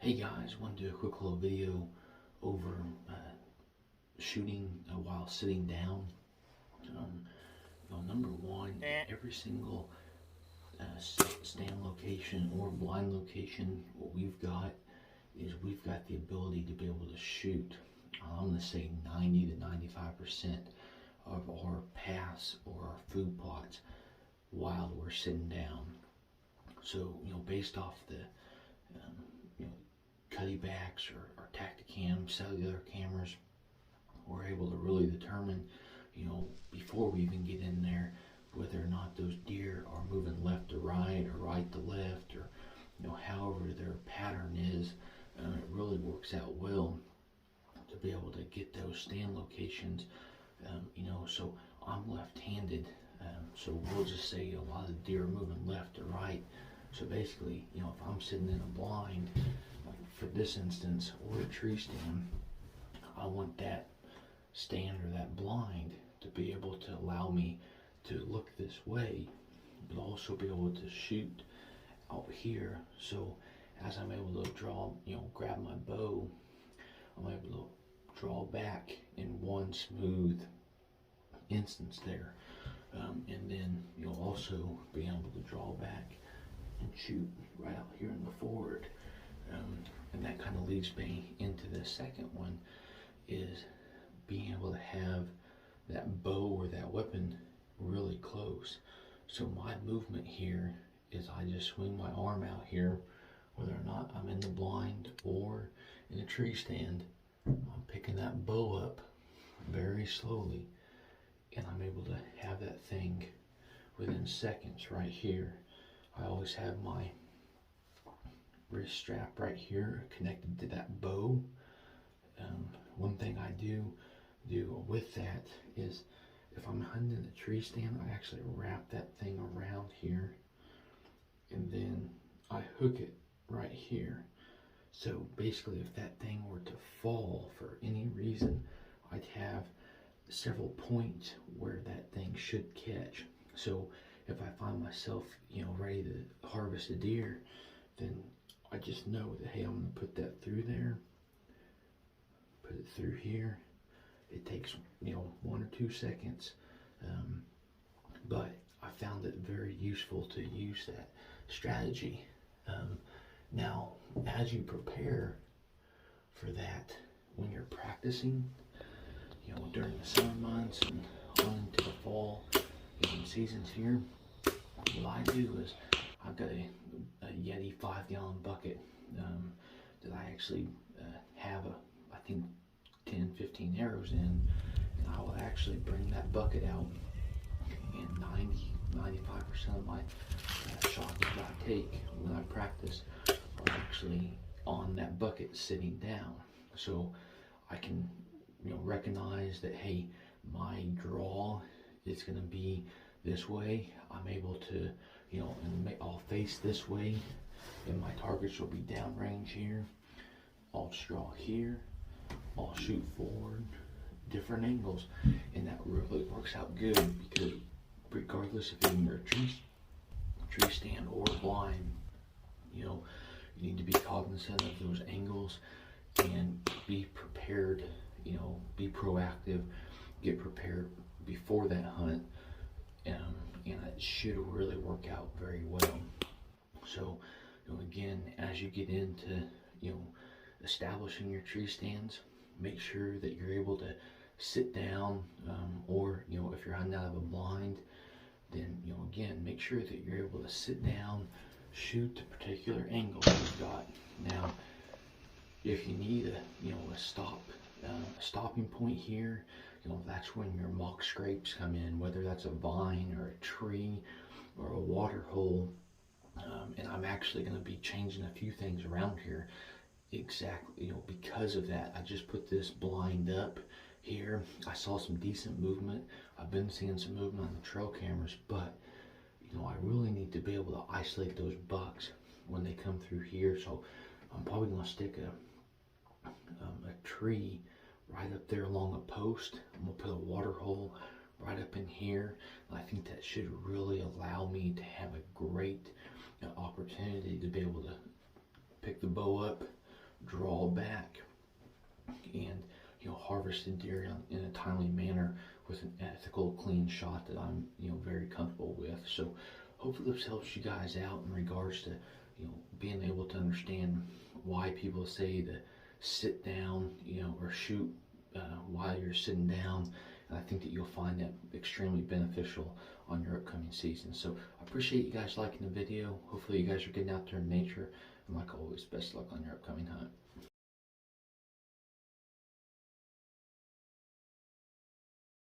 Hey guys, want to do a quick little video over shooting while sitting down. Number one, every single stand location or blind location, what we've got is we've got the ability to be able to shoot. I'm going to say 90 to 95% of our pass or our food plots while we're sitting down. So, based off the Cuddybacks or Tacticam cellular cameras, we're able to really determine, before we even get in there, whether or not those deer are moving left to right or right to left, or however their pattern is. It really works out well to be able to get those stand locations. So I'm left-handed, so we'll just say a lot of deer are moving left to right. So basically, if I'm sitting in a blind, like for this instance, or a tree stand, I want that stand or that blind to be able to allow me to look this way, but also be able to shoot out here. So as I'm able to draw, grab my bow, I'm able to draw back in one smooth instance there, and then you'll also be able to draw back and shoot right out here in the forward. And that kind of leads me into the second one, is being able to have that bow or that weapon really close. So my movement here is I just swing my arm out here, whether or not I'm in the blind or in a tree stand. I'm picking that bow up very slowly, and I'm able to have that thing within seconds right here. I always have my wrist strap right here connected to that bow. One thing I do with that is, if I'm hunting a tree stand, I actually wrap that thing around here, and then I hook it right here. So basically, if that thing were to fall for any reason, I'd have several points where that thing should catch. So if I find myself, ready to harvest a deer, then I just know that, hey, I'm going to put that through there, put it through here. It takes, 1 or 2 seconds, but I found it very useful to use that strategy. Now, as you prepare for that, when you're practicing, during the summer months and on into the fall seasons here, what I do is I've got a Yeti 5-gallon bucket that I actually have I think 10-15 arrows in, and I will actually bring that bucket out, and 90-95% of my shots that I take when I practice are actually on that bucket sitting down. So I can recognize that, hey, my draw is going to be this way. I'm able to, and I'll face this way, and my targets will be downrange here. I'll draw here, I'll shoot forward, different angles, and that really works out good, because regardless if you're a tree stand or blind, you need to be cognizant of those angles and be prepared, be proactive, get prepared before that hunt, and it should really work out very well. So, again, as you get into, establishing your tree stands, make sure that you're able to sit down, or, if you're hunting out of a blind, then, again, make sure that you're able to sit down, shoot the particular angle you've got. Now, if you need a stopping point here, that's when your mock scrapes come in, whether that's a vine or a tree or a water hole. And I'm actually going to be changing a few things around here, exactly, because of that. I just put this blind up here. I saw some decent movement. I've been seeing some movement on the trail cameras, but I really need to be able to isolate those bucks when they come through here. So I'm probably going to stick a tree right up there along a post. I'm going to put a water hole right up in here. And I think that should really allow me to have a great opportunity to be able to pick the bow up draw back and harvested deer in a timely manner with an ethical, clean shot that I'm very comfortable with. So hopefully this helps you guys out in regards to being able to understand why people say to sit down, or shoot while you're sitting down. And I think that you'll find that extremely beneficial on your upcoming season. So I appreciate you guys liking the video. Hopefully you guys are getting out there in nature. And like always, best luck on your upcoming hunt.